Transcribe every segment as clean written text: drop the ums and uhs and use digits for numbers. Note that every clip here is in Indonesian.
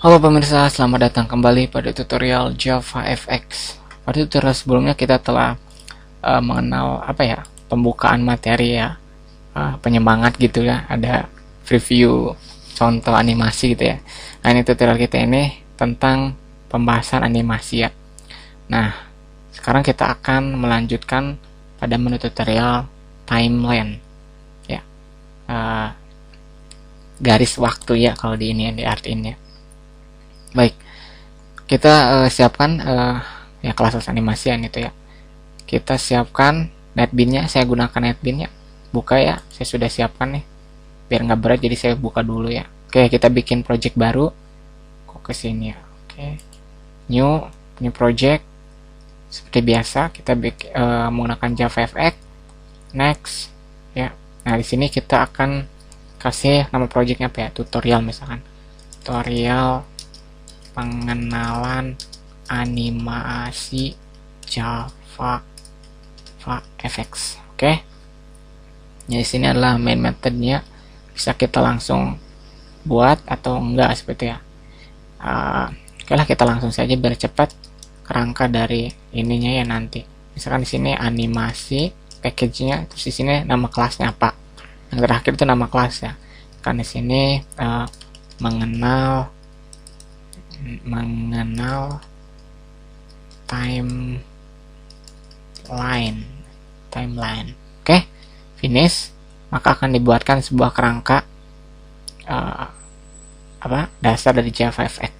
Halo pemirsa, selamat datang kembali pada tutorial JavaFX. Pada tutorial sebelumnya kita telah mengenal pembukaan materi ya, penyemangat gitu ya, ada preview contoh animasi gitu ya. Nah, ini tutorial kita ini tentang pembahasan animasi ya. Nah, sekarang kita akan melanjutkan pada menu tutorial timeline ya, garis waktu ya kalau di ini di art ini ya. Baik, kita siapkan ya kelas animasi itu ya. Kita siapkan netbin-nya, saya gunakan netbin ya. Buka ya, saya sudah siapkan nih. Biar nggak berat jadi saya buka dulu ya. Oke, kita bikin project baru. Kok ke sini ya. Oke. New project. Seperti biasa kita menggunakan JavaFX. Next ya. Nah, di sini kita akan kasih nama projectnya apa ya? Tutorial misalkan. Tutorial pengenalan animasi JavaFX. Oke. Ya, di sini adalah main methodnya. Bisa kita langsung buat atau enggak seperti ya. Oke lah, kita langsung saja biar cepat kerangka dari ininya ya nanti. Misalkan di sini animasi package-nya, terus di sini nama kelasnya apa. Yang terakhir itu nama kelas ya. Kan di sini mengenal timeline. Oke, finish. Maka akan dibuatkan sebuah kerangka dasar dari JavaFX.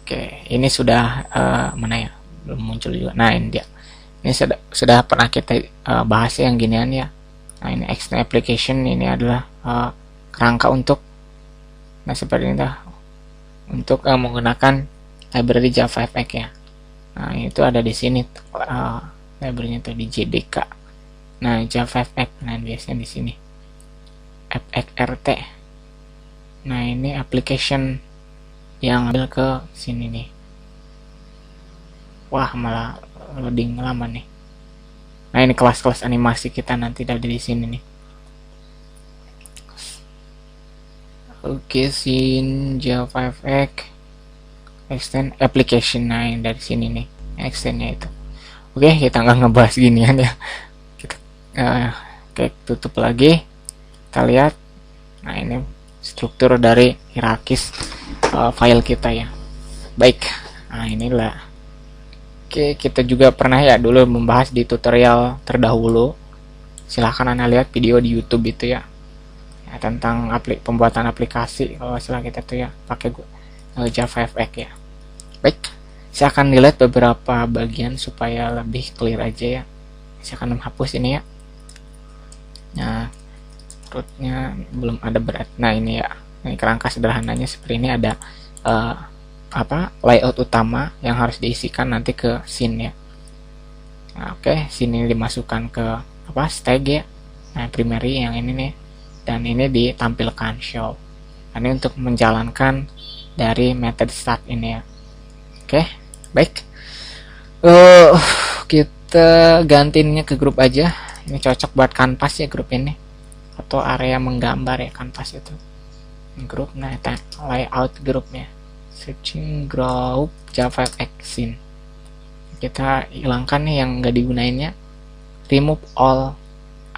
Oke, ini sudah mana ya, belum muncul juga. Nah, ini dia, ini sudah pernah kita bahas yang ginian ya. Nah, ini extend application, ini adalah kerangka untuk seperti ini dah, untuk menggunakan library JavaFX ya. Nah, itu ada di sini library-nya tuh di JDK. Nah, JavaFX, nah biasanya di sini FXRT. Nah, ini application yang ambil ke sini nih. Wah, malah loading lama nih. Nah, ini kelas-kelas animasi kita nanti ada di sini nih. Oke, scene JavaFX extend application. Nah, ini dari sini nih extendnya itu. Oke, kita nggak ngebahas ginian ya. Kita tutup lagi. Kita lihat. Nah, ini struktur dari hierarkis file kita ya. Baik. Nah, inilah. Oke, kita juga pernah ya dulu membahas di tutorial terdahulu. Silahkan Anda lihat video di YouTube itu ya. Tentang pembuatan aplikasi kalau salah kita tuh ya pakai JavaFX ya. Baik, saya akan dilihat beberapa bagian supaya lebih clear aja ya. Saya akan menghapus ini ya. Nah, rootnya belum ada berat. Nah, ini ya, ini kerangka sederhananya seperti ini. Ada layout utama yang harus diisikan nanti ke scene ya. Nah, oke, scene ini dimasukkan ke stag ya. Nah, primary yang ini nih, dan ini ditampilkan show. Ini untuk menjalankan dari method start ini ya. Oke, baik. Kita gantinya ke grup aja. Ini cocok buat kanvas ya grup ini, atau area menggambar ya kanvas itu. Grup, nah layout grupnya. Searching group JavaFX scene. Kita hilangkan nih yang nggak digunainnya. Remove all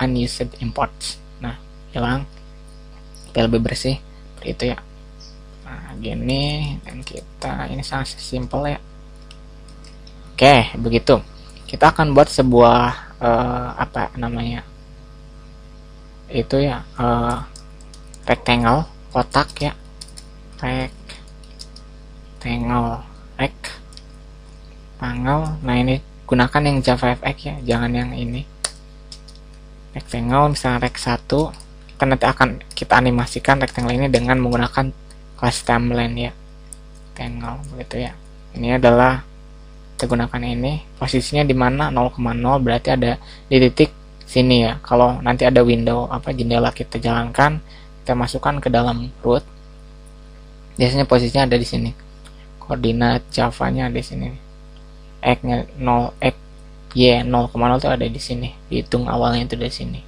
unused imports. Hilang, lebih bersih seperti itu ya. Nah, gini, dan kita ini sangat simpel ya. Oke, begitu kita akan buat sebuah itu ya, rectangle, kotak ya, rectangle. Nah, ini gunakan yang JavaFX ya, jangan yang ini rectangle. Misalnya rect 1, kita nanti akan kita animasikan rectangle ini dengan menggunakan kelas timeline ya, rectangle begitu ya. Ini adalah kita gunakan ini, posisinya di mana 0,0 berarti ada di titik sini ya. Kalau nanti ada window jendela kita jalankan, kita masukkan ke dalam root, biasanya posisinya ada di sini. Koordinat Java-nya ada di sini. X-nya 0, X Y 0,0 itu ada di sini. Dihitung awalnya itu dari sini.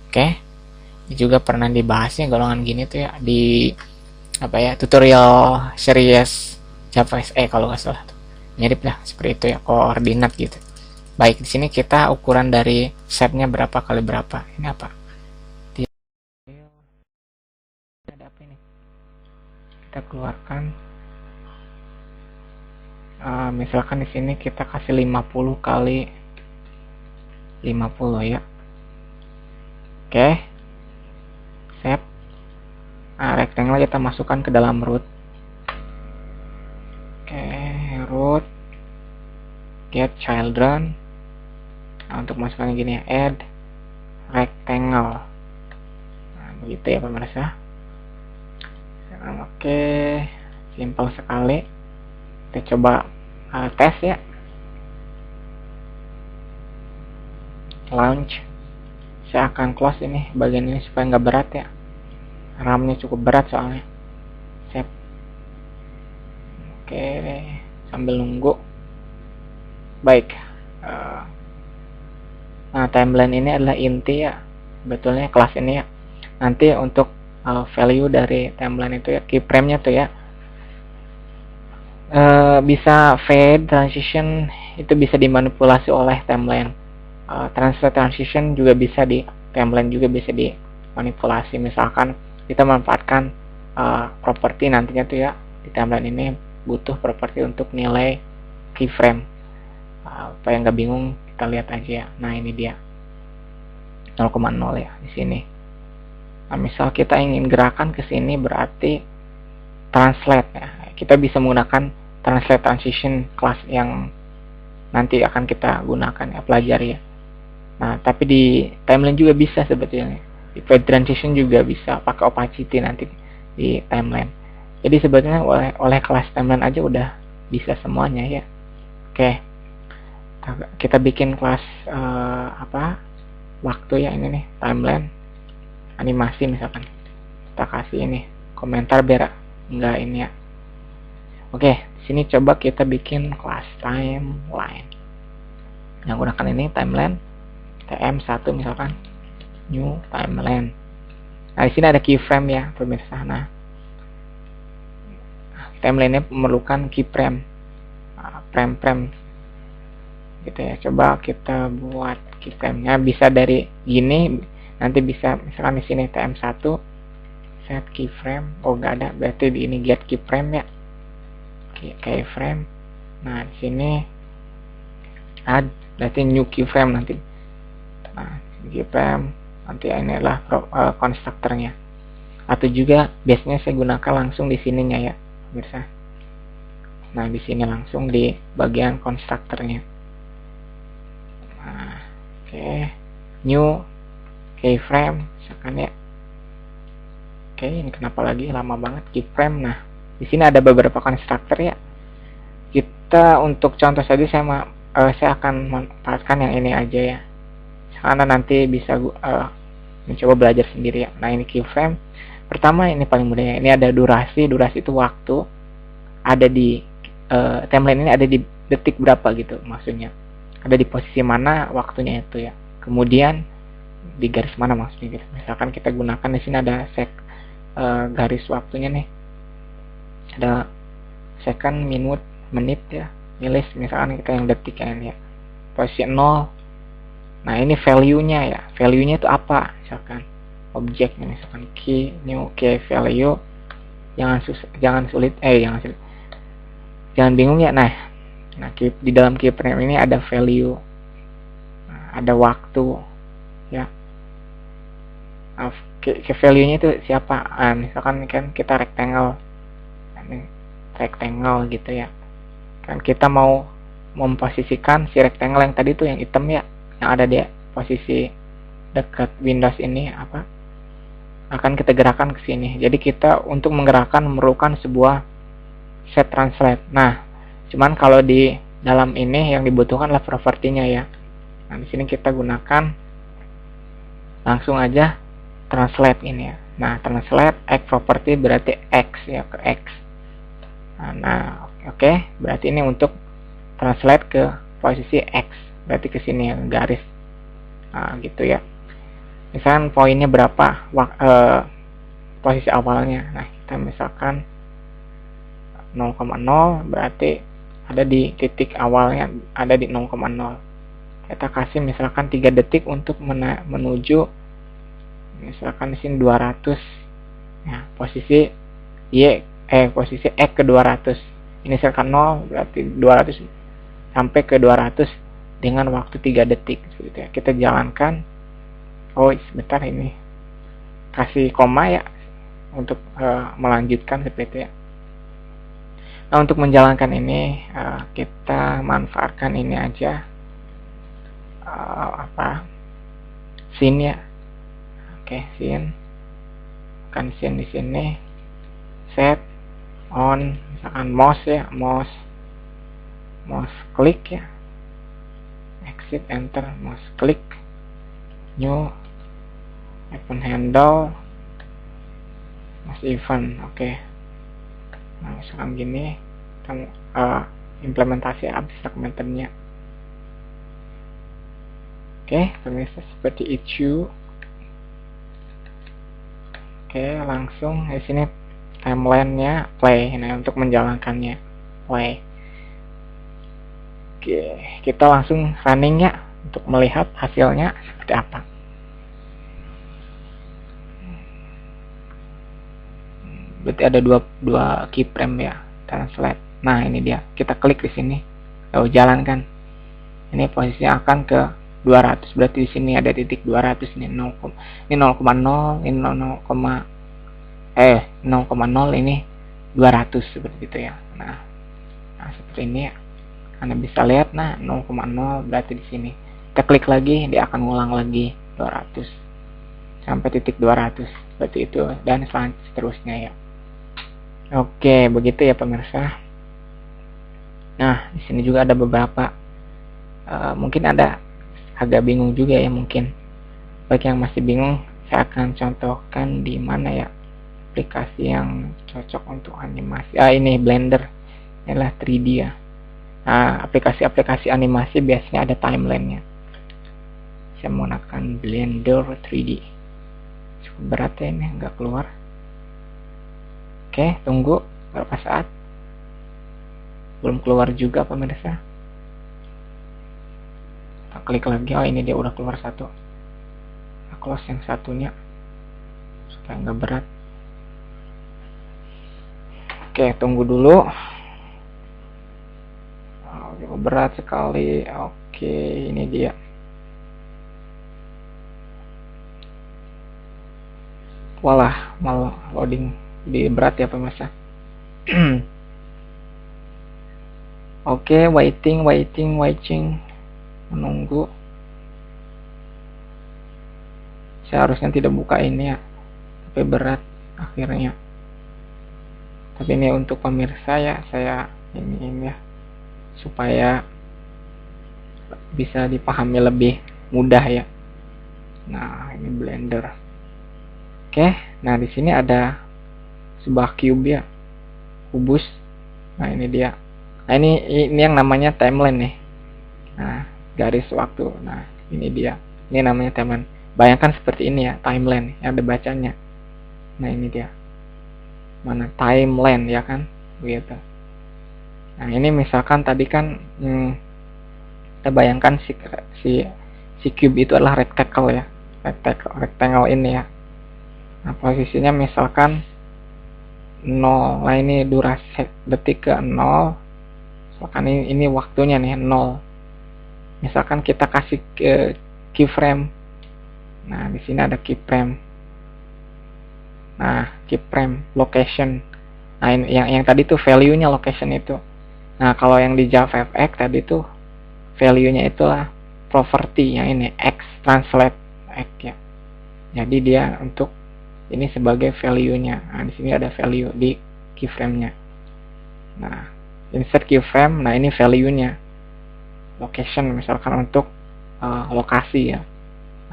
Oke. Juga pernah dibahasnya golongan gini tuh ya di apa ya, tutorial series Java SE kalau nggak salah. Mirip lah seperti itu ya, koordinat gitu. Baik, di sini kita ukuran dari setnya berapa kali berapa. Ini apa? Ada apa ini? Kita keluarkan. Misalkan di sini kita kasih 50 kali 50 ya. Oke. Save. Rectangle kita masukkan ke dalam root. Oke, root get children. Nah, untuk masukkan gini ya, add rectangle. Nah, begitu ya pemirsa. Oke, simple sekali. Kita coba tes ya. Launch. Saya akan close ini bagian ini supaya nggak berat ya. RAM-nya cukup berat soalnya. Save. Oke, sambil nunggu. Baik. Nah, timeline ini adalah inti ya. Betulnya kelas ini ya. Nanti untuk value dari timeline itu ya, keyframe-nya tuh ya. Bisa fade, transition itu bisa dimanipulasi oleh timeline. Translate transition juga bisa di timeline juga bisa dimanipulasi. Misalkan kita manfaatkan properti nantinya tuh ya, di timeline ini butuh properti untuk nilai keyframe. Supaya nggak bingung, kita lihat aja ya. Nah, ini dia 0,0 ya di sini. Nah, misal kita ingin gerakan ke sini berarti translate ya. Kita bisa menggunakan translate transition class yang nanti akan kita gunakan ya, pelajari ya. Nah, tapi di timeline juga bisa sebetulnya. Di fade transition juga bisa pakai opacity nanti di timeline. Jadi sebetulnya oleh kelas timeline aja udah bisa semuanya ya. Oke. Kita bikin kelas waktu ya, ini nih, timeline animasi misalkan. Kita kasih ini komentar biar enggak ini ya. Oke, di sini coba kita bikin kelas timeline. Yang gunakan ini timeline TM1 misalkan, new timeline. Nah, di sini ada keyframe ya pemirsa. Nah, timeline ini memerlukan keyframe, frame gitu ya. Coba kita buat keyframe-nya bisa dari gini, nanti bisa misalkan di sini TM1 set keyframe. Oh, nggak ada, berarti di ini get keyframe ya. Keyframe. Nah, di sini add, berarti new keyframe nanti. Nah, keyframe nanti ini adalah konstruktornya. Atau juga biasanya saya gunakan langsung di sininya ya, pemirsa. Nah, di sini langsung di bagian konstruktornya. Nah, oke. New keyframe misalkan ya. Oke, ini kenapa lagi lama banget keyframe. Nah, di sini ada beberapa konstruktor ya. Kita untuk contoh saja saya akan manfaatkan yang ini aja ya. Karena nanti bisa mencoba belajar sendiri ya. Nah, ini keyframe. Pertama ini paling mudah ya. Ini ada durasi itu waktu. Ada di timeline ini ada di detik berapa gitu maksudnya. Ada di posisi mana waktunya itu ya. Kemudian di garis mana maksudnya gitu. Misalkan kita gunakan di sini ada garis waktunya nih. Ada second, minute, menit ya. Milis misalkan kita yang detik ya. Posisi 0. Nah, ini value-nya ya. Value-nya itu apa? Misalkan objeknya, misalkan key, new key value. Jangan sulit. Jangan bingung ya. Nah, di dalam keyframe ini ada value. Nah, ada waktu ya. Key value-nya itu siapa? Misalkan kan kita rectangle. Ini rectangle gitu ya. Kan kita mau memposisikan si rectangle yang tadi tuh yang hitam ya, yang ada di posisi dekat Windows ini akan kita gerakkan ke sini. Jadi kita untuk menggerakkan memerlukan sebuah set translate. Nah, cuman kalau di dalam ini yang dibutuhkan adalah propertinya ya. Nah, di sini kita gunakan langsung aja translate ini ya. Nah, translate X property berarti X ya, ke X. Nah, oke, berarti ini untuk translate ke posisi X, berarti ke sini ya, garis. Nah, gitu ya. Misalkan poinnya berapa, posisi awalnya. Nah, kita misalkan 0,0, berarti ada di titik awalnya ada di 0,0. Kita kasih misalkan 3 detik untuk menuju misalkan di sini 200. Nah, posisi posisi X ke 200. Ini misalkan 0 berarti 200 sampai ke 200 dengan waktu 3 detik seperti itu ya. Kita jalankan. Oh, sebentar, ini kasih koma ya untuk melanjutkan seperti itu ya. Nah, untuk menjalankan ini kita manfaatkan ini aja scene ya. Oke, scene. Kan scene di sini set on misalkan mouse ya, mouse klik ya. Exit, enter, mouse klik, new open handle, mouse event. Oke. Nah, misalkan gini kita implementasi abstract methodnya. Oke, pemirsa, seperti itu. Oke, langsung di sini timelinenya play. Nah, untuk menjalankannya play. Oke, kita langsung running ya untuk melihat hasilnya seperti apa. Berarti ada dua keyframe ya, translate. Nah, ini dia. Kita klik di sini. Lalu jalankan. Ini posisinya akan ke 200. Berarti di sini ada titik 200 ini 0, ini 0,0, ini 0,0, ini 200 seperti itu ya. Nah, seperti ini ya. Anda bisa lihat, nah 0,0 berarti di sini. Kita klik lagi, dia akan ulang lagi 200 sampai titik 200 seperti itu, dan seterusnya ya. Oke, begitu ya pemirsa. Nah, di sini juga ada beberapa mungkin ada agak bingung juga ya mungkin. Bagi yang masih bingung, saya akan contohkan di mana ya aplikasi yang cocok untuk animasi. Ini Blender, inilah 3D ya. Nah, aplikasi-aplikasi animasi biasanya ada timeline-nya. Saya menggunakan Blender 3D. Cukup berat ya, ini nggak keluar. Oke, tunggu beberapa saat. Belum keluar juga pemirsa. Kita klik lagi. Oh, ini dia udah keluar satu. Kita close yang satunya supaya nggak berat. Oke, tunggu dulu. Berat sekali. Oke, ini dia. Walah, malah loading di berat ya pemirsa. Oke, waiting, menunggu. Saya harusnya tidak buka ini ya, tapi berat akhirnya. Tapi ini untuk pemirsa ya, saya ini ya, supaya bisa dipahami lebih mudah ya. Nah, ini Blender. Oke, nah di sini ada sebuah cube ya, kubus. Nah, ini dia. Nah, ini yang namanya timeline nih. Nah, garis waktu. Nah, ini dia. Ini namanya timeline. Bayangkan seperti ini ya, timeline yang ada bacanya. Nah, ini dia. Mana timeline ya kan? Begitu. Nah, ini misalkan tadi kan kita bayangkan si cube itu adalah rectangle ya. Rectangle ini ya. Nah, posisinya misalkan 0. Nah, ini durasi detik ke 0. Misalkan ini waktunya nih 0. Misalkan kita kasih ke keyframe. Nah, di sini ada keyframe. Nah, keyframe location. Nah, ini yang tadi tuh value-nya location itu. Nah, kalau yang di JavaFX tadi tuh value-nya itulah property, yang ini X, translate X ya. Jadi dia untuk ini sebagai value-nya. Nah, di sini ada value di keyframe-nya. Nah, insert keyframe. Nah, ini value-nya. Location misalkan untuk lokasi ya.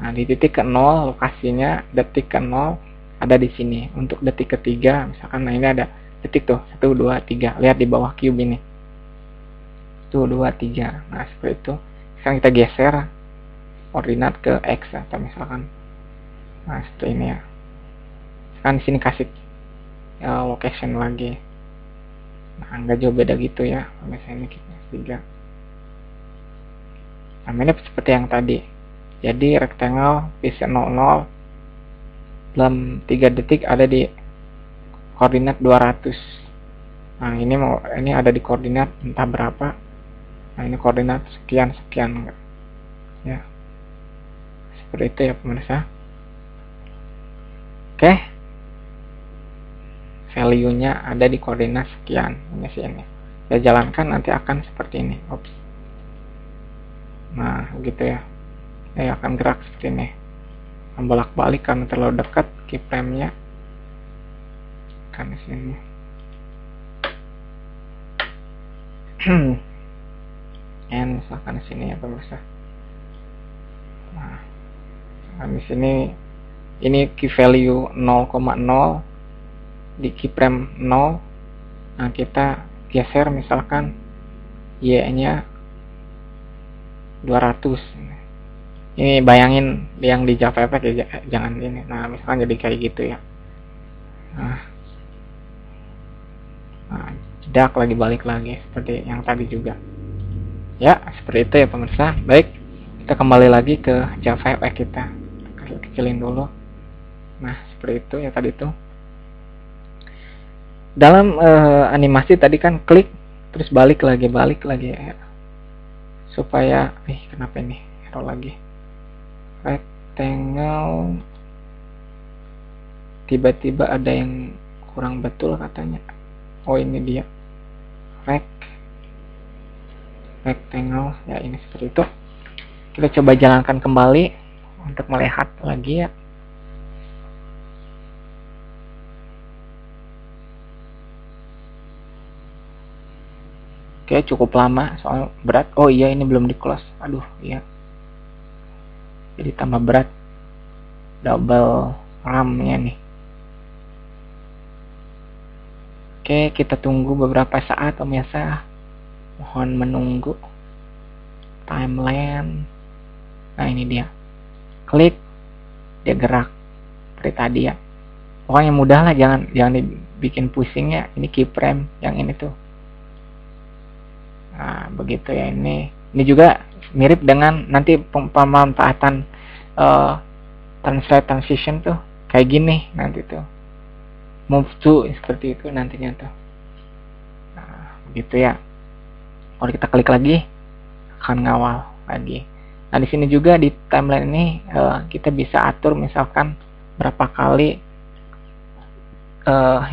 Nah, di titik ke 0 lokasinya detik ke 0 ada di sini. Untuk detik ketiga misalkan, nah ini ada detik tuh 1 2 3. Lihat di bawah cube ini. 1 2 3. Nah, seperti itu. Sekarang kita geser koordinat ke X atau misalkan. Nah, seperti ini ya. Sekarang di sini kasih location lagi. Nah, nggak jauh beda gitu ya. Misalnya ini 3. Nah, ini seperti yang tadi. Jadi rectangle bisa 00 dalam 3 detik ada di koordinat 200. Nah, ini ada di koordinat entah berapa. Nah, ini koordinat sekian ya. Seperti itu ya pemirsa. Oke. Value-nya ada di koordinat sekian. Ini sini. Ya, jalankan nanti akan seperti ini. Oops. Nah, gitu ya. Ya akan gerak seperti ini. Bolak-balik karena terlalu dekat keyframe-nya. Kan di sini. And misalkan di sini ya pemirsa. Nah, di sini ini key value 0,0 di keyframe 0. Nah, kita geser misalkan Y-nya 200. Ini bayangin yang di JavaFX ya, jangan ini. Nah, misalkan jadi kayak gitu ya. Nah, jedak lagi balik lagi seperti yang tadi juga. Ya, seperti itu ya pemirsa. Baik, kita kembali lagi ke JavaFX kita. Kecilin dulu. Nah, seperti itu ya tadi tuh. Dalam animasi tadi kan klik terus balik lagi ya. Supaya kenapa ini error lagi. Rectangle tiba-tiba ada yang kurang betul katanya. Oh, ini dia. Rectangle ya, ini seperti itu. Kita coba jalankan kembali untuk melihat lagi ya. Oke, cukup lama soal berat. Oh iya, ini belum di close. Aduh, iya. Jadi tambah berat. Double RAM-nya nih. Oke, kita tunggu beberapa saat pemirsa. Mohon menunggu. Timeline. Nah, ini dia. Klik, dia gerak. Seperti tadi ya. Pokoknya mudah lah, jangan dibikin pusing ya. Ini keyframe yang ini tuh. Nah, begitu ya ini. Ini juga mirip dengan nanti pemanfaatan transition tuh kayak gini nanti tuh. Move to seperti itu nantinya tuh. Nah, begitu ya. Kalau kita klik lagi akan ngawal lagi. Nah, di sini juga di timeline ini kita bisa atur misalkan berapa kali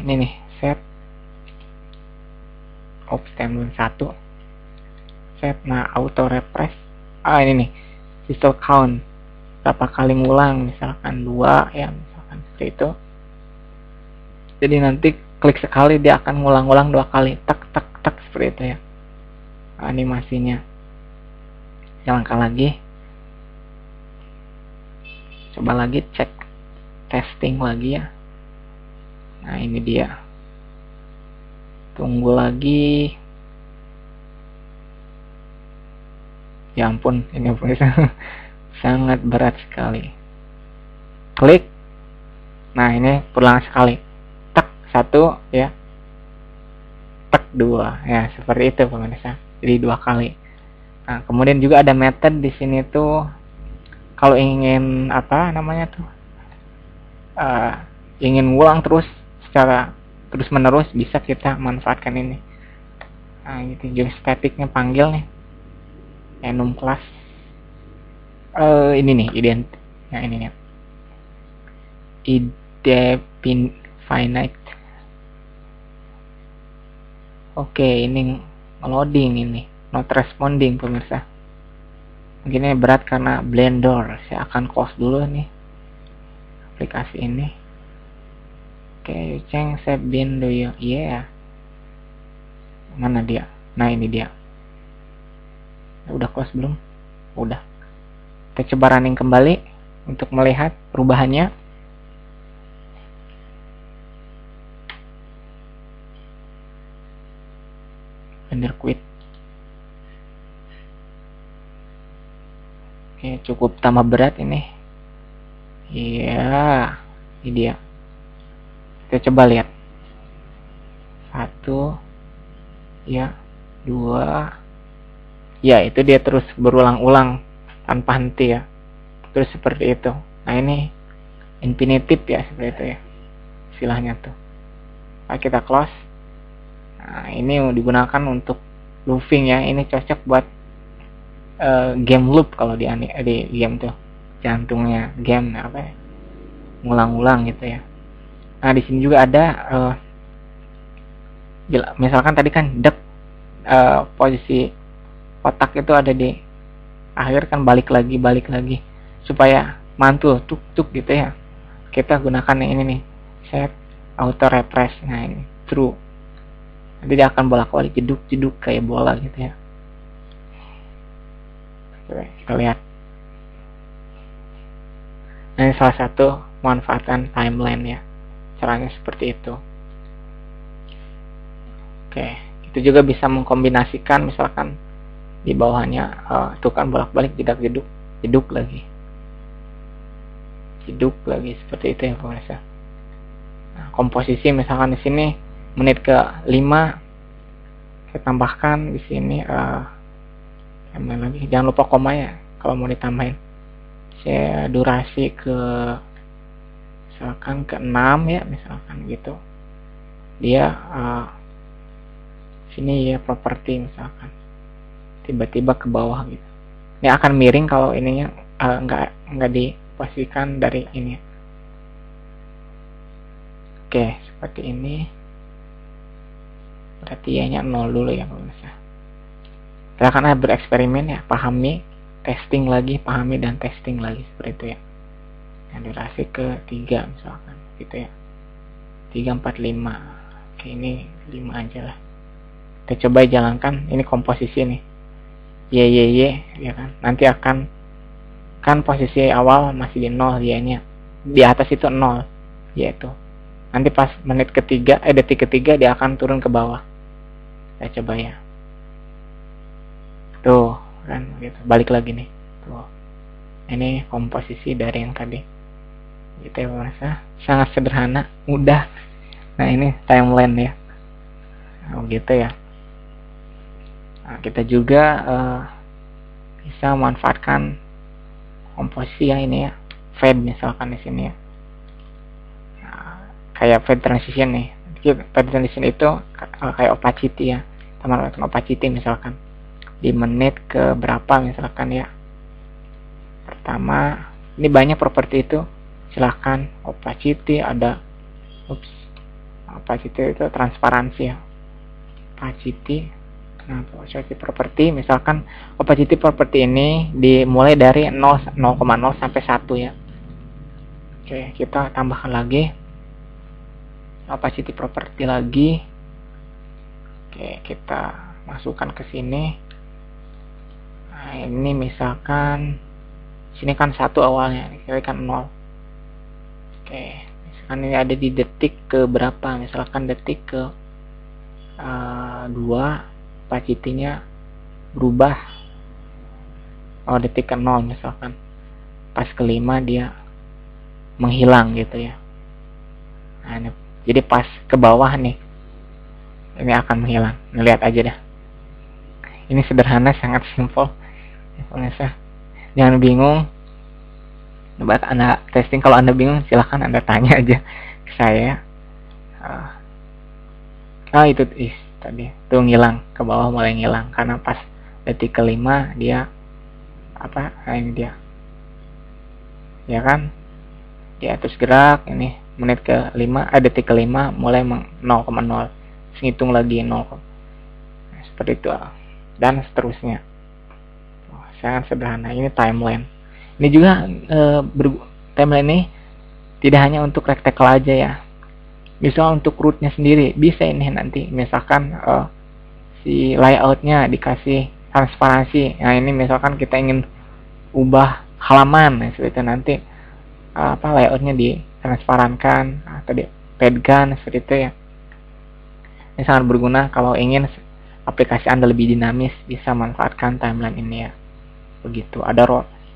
ini nih set timeline 1. Nah, auto refresh ini nih pistol count berapa kali ngulang, misalkan 2 ya, misalkan seperti itu. Jadi nanti klik sekali dia akan ngulang-ngulang 2 kali, tak seperti itu ya animasinya. Jalankan lagi, coba lagi cek testing lagi ya. Nah, ini dia, tunggu lagi. Ya ampun, ini sangat berat sekali. Klik. Nah, ini pulang sekali. Tak 1 ya. Tak 2 ya, seperti itu pemirsa. Jadi 2 kali. Nah, kemudian juga ada method di sini tuh. Kalau ingin apa namanya tuh? Ingin ngulang terus secara terus menerus, bisa kita manfaatkan ini. Nah, itu juga statiknya panggil nih. Enum class ini nih ya, ini nih indefinite. Oke, ini loading, ini not responding pemirsa. Mungkin ini berat karena Blender. Saya akan close dulu nih aplikasi ini. Oke, you change save bin do you yeah. Mana dia? Nah, ini dia. Udah close belum? Udah. Kita coba running kembali untuk melihat perubahannya. Blender quit. Oke, cukup tambah berat ini. Iya, ini dia. Kita coba lihat. 1 ya, 2 ya, itu dia terus berulang-ulang tanpa henti ya, terus seperti itu. Nah ini infinitive ya, seperti itu ya istilahnya tuh. Nah, kita close. Nah ini digunakan untuk looping ya, ini cocok buat game loop kalau di game tuh, jantungnya game apa ya, ngulang-ulang gitu ya. Nah di sini juga ada misalkan tadi kan posisi kotak itu ada di akhir kan, balik lagi supaya mantul tuk tuk gitu ya, kita gunakan yang ini nih, set auto refresh. Nah ini true, nanti dia akan bolak-balik jeduk kayak bola gitu ya. Oke, kita lihat. Nah ini salah satu manfaatan timeline ya, caranya seperti itu. Oke, itu juga bisa mengkombinasikan, misalkan di bawahnya itu kan bolak-balik jeduk lagi seperti itu ya pemirsa. Nah, komposisi misalkan di sini menit ke 5, saya tambahkan di sini lagi, jangan lupa koma ya kalau mau ditambahin. Saya durasi ke misalkan ke 6 ya, misalkan gitu. Dia sini ya properti misalkan tiba-tiba ke bawah gitu. Ini akan miring kalau ininya enggak diposisikan dari ini. Oke, seperti ini. Berarti Y-nya 0 dulu ya pemirsa. Silakan bereksperimen ya, pahami, testing lagi, pahami dan testing lagi seperti itu ya. Yang durasi ke 3 misalkan gitu ya. 3, 4, 5. Oke, ini 5 aja lah. Kita coba jalankan, ini komposisi nih. Y ya kan. Nanti akan kan posisi awal masih di 0 Y-nya. Di atas itu 0 yaitu. Nanti pas menit ketiga, detik ketiga dia akan turun ke bawah. Kita coba ya. Tuh, kan gitu. Balik lagi nih. Tuh. Ini komposisi dari yang tadi. Gitu ya pemirsa. Sangat sederhana, mudah. Nah, ini timeline ya. Oh, gitu ya. Nah, kita juga bisa memanfaatkan komposisi yang ini ya, fade misalkan di sini ya. Nah, kayak fade transition nih. Fade transition itu kayak opacity ya. Teman-teman opacity misalkan di menit ke berapa misalkan ya. Pertama, ini banyak properti itu. Silahkan opacity ada opacity itu transparansi ya. Opacity. Nah, opacity property misalkan opacity property ini dimulai dari 0,0 sampai 1 ya. Oke, kita tambahkan lagi opacity property lagi. Oke, kita masukkan ke sini. Nah, ini misalkan sini kan 1 awalnya, kiri kan 0. Oke, misalkan ini ada di detik ke berapa, misalkan detik ke 2, opacity-nya berubah detik ke 0 misalkan, pas kelima dia menghilang gitu ya. Nah, ini, jadi pas ke bawah nih ini akan menghilang. Lihat aja dah, ini sederhana, sangat simpel ya pemirsa. Jangan bingung buat Anda testing. Kalau Anda bingung silahkan Anda tanya aja ke saya. Itu tadi tuh ngilang ke bawah, mulai ngilang karena pas detik kelima dia ini dia ya kan, dia terus gerak. Ini menit ke 5 detik ke 5 mulai 0,0, hitung lagi 0, seperti itu dan seterusnya. Sangat sederhana. Ini timeline. Ini juga timeline ini tidak hanya untuk rectangle aja ya, bisa untuk rootnya sendiri bisa ini nanti. Misalkan si layoutnya dikasih transparansi. Nah ini misalkan kita ingin ubah halaman, seperti itu nanti layoutnya ditransparankan atau dipedkan seperti itu ya. Ini sangat berguna kalau ingin aplikasi Anda lebih dinamis, bisa manfaatkan timeline ini ya. Begitu. Ada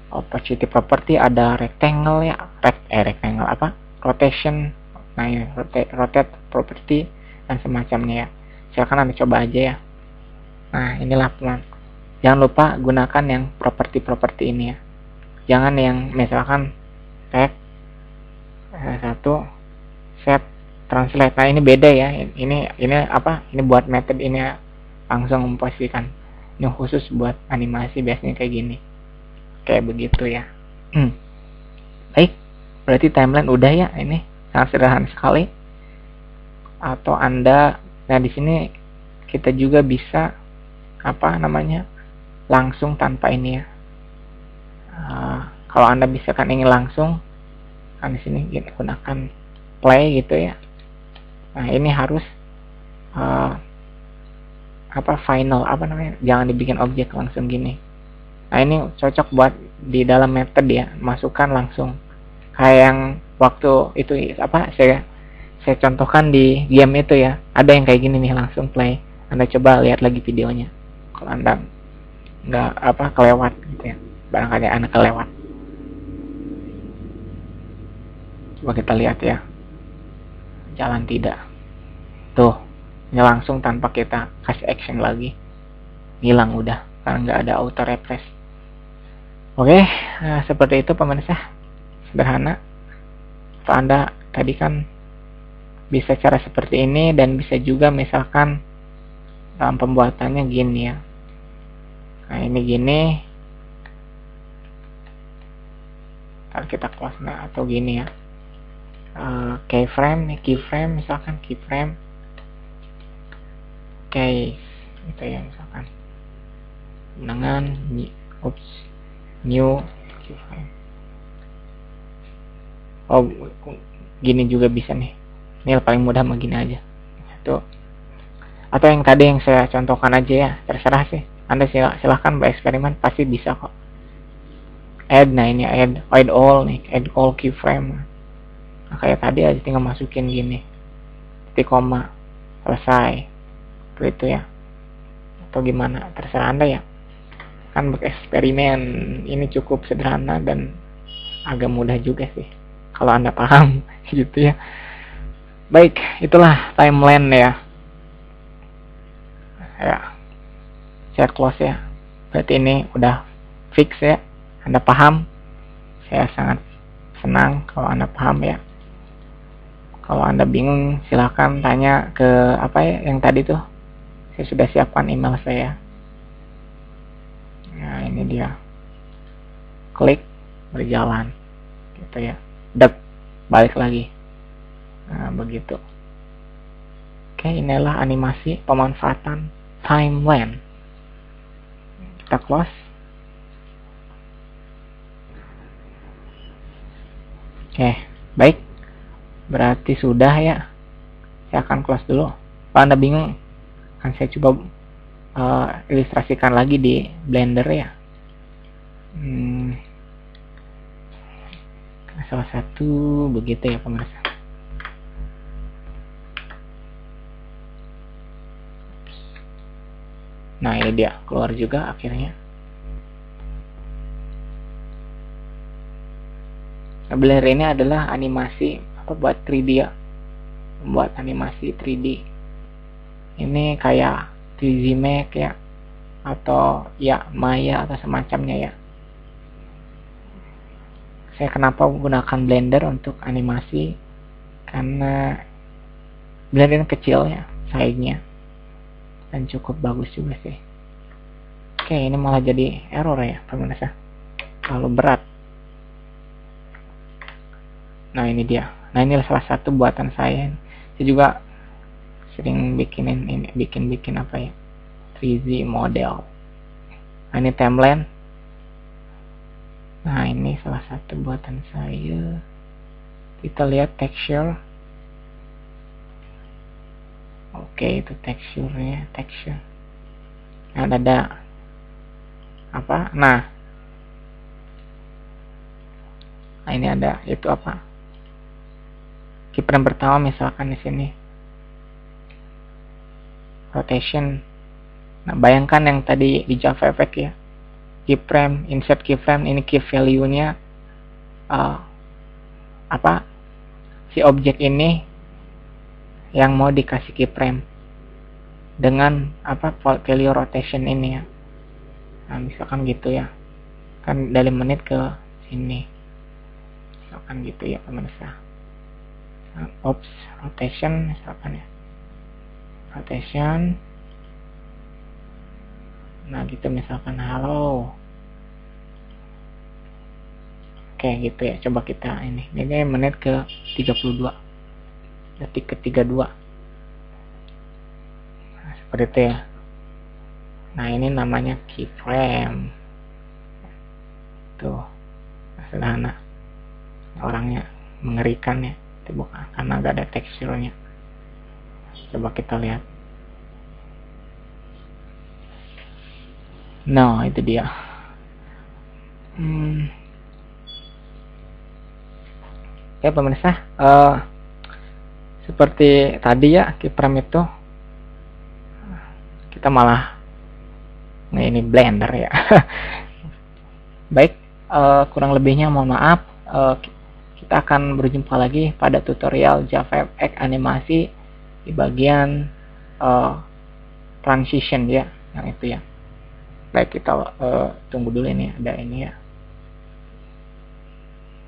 opacity property, ada rectangle ya, rotation. Nah, rotate property dan semacamnya ya. silakan Anda coba aja ya. Nah, inilah teman. Jangan lupa gunakan yang properti-properti ini ya. Jangan yang misalkan tag satu set translate. Nah, ini beda ya. Ini apa? Ini buat method ini ya. Langsung memposisikan. Ini khusus buat animasi, biasanya kayak gini. Kayak begitu ya. Baik, berarti timeline udah ya, ini sangat sederhana sekali. Atau Anda, nah di sini kita juga bisa apa namanya, langsung tanpa ini ya. Kalau Anda bisa kan ingin langsung, kan di sini gunakan play gitu ya. Nah, ini harus final apa namanya, jangan dibikin objek langsung gini. Nah, ini cocok buat di dalam method ya, masukkan langsung kayak yang waktu itu apa saya contohkan di game itu ya, ada yang kayak gini nih, langsung play. Anda coba lihat lagi videonya kalau Anda nggak kelewat gitu ya, barangkali Anda kelewat. Coba kita lihat ya, jalan tidak tuh, ini langsung tanpa kita kasih action lagi, hilang udah karena nggak ada auto refresh. Oke, nah, seperti itu pemirsa, sederhana. Atau Anda tadi kan bisa cara seperti ini, dan bisa juga misalkan dalam pembuatannya gini ya. Nah, ini gini, ntar kita close, nah, atau gini ya, keyframe misalkan keyframe gitu ya, misalkan dengan new keyframe. Oh, gini juga bisa nih. Ini paling mudah begini aja. Tuh. Atau yang tadi yang saya contohkan aja ya, terserah sih. Anda silahkan bereksperimen, pasti bisa kok. Add, nah ini add all nih, add all keyframe. Nah, kayak tadi aja tinggal masukin gini, titik koma, selesai. Begitu ya. Atau gimana, terserah Anda ya. Kan bereksperimen ini cukup sederhana dan agak mudah juga sih kalau Anda paham gitu ya. Baik, itulah timeline ya. Saya close ya. Berarti ini udah fix ya, Anda paham. Saya sangat senang kalau Anda paham ya. Kalau Anda bingung silahkan tanya ke apa ya yang tadi tuh, saya sudah siapkan email saya. Nah, ini dia, klik berjalan gitu ya, balik lagi. Nah, begitu. Oke, inilah animasi pemanfaatan timeline. Kita close. Oke, baik, berarti sudah ya. Saya akan close dulu. Kalau Anda bingung, kan saya coba ilustrasikan lagi di Blender ya. Salah satu begitu ya pemirsa. Nah, ini dia keluar juga akhirnya. Blender ini adalah animasi buat 3D ya, buat animasi 3D. Ini kayak 3D Max ya, atau ya Maya atau semacamnya ya. Saya kenapa menggunakan Blender untuk animasi, karena Blender ini kecil ya size-nya, dan cukup bagus juga sih. Oke, ini malah jadi error ya pemirsa, terlalu berat. Nah, ini dia. Nah, ini salah satu buatan saya. Saya juga sering bikin apa ya, 3D model. Nah, ini timeline. Nah, ini salah satu buatan saya. Kita lihat texture. Oke, itu teksturnya, texture. Nah, ada apa? Nah, ini ada itu apa? Keyframe pertama misalkan di sini. Rotation. Nah, bayangkan yang tadi di Java Effect ya. Keyframe, insert keyframe, ini key value-nya si objek ini yang mau dikasih keyframe. dengan apa value rotation ini ya. Nah misalkan gitu ya, kan dari menit ke sini misalkan gitu ya pemirsa. Nah, oops, rotation misalkan ya, rotation. Nah gitu misalkan halo. Oke gitu ya, coba kita ini menit ke 32, detik ke 32. Nah, seperti itu ya. Nah ini namanya keyframe. Tuh sederhana, orangnya mengerikan ya, itu bukan karena gak ada teksturnya. Coba kita lihat. Nah itu dia. Oke pemirsa, seperti tadi ya keyframe itu kita malah ini Blender ya. Baik, kurang lebihnya mohon maaf. Kita akan berjumpa lagi pada tutorial JavaFX animasi di bagian transition ya, yang itu ya. Baik, kita tunggu dulu ini, ada ini ya.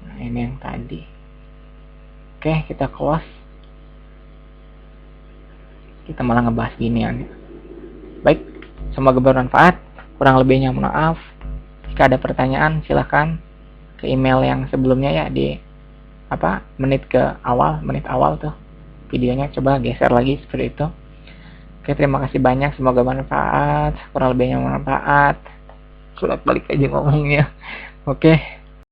Nah ini yang tadi. Oke, kita close. Kita malah ngebahas ginian. Baik, semoga bermanfaat. Kurang lebihnya mohon maaf. Jika ada pertanyaan silahkan ke email yang sebelumnya ya, di apa menit awal tuh videonya, coba geser lagi seperti itu. Oke, terima kasih banyak, semoga bermanfaat. Kurang lebihnya bermanfaat. Surat balik aja ngomongnya. Oke.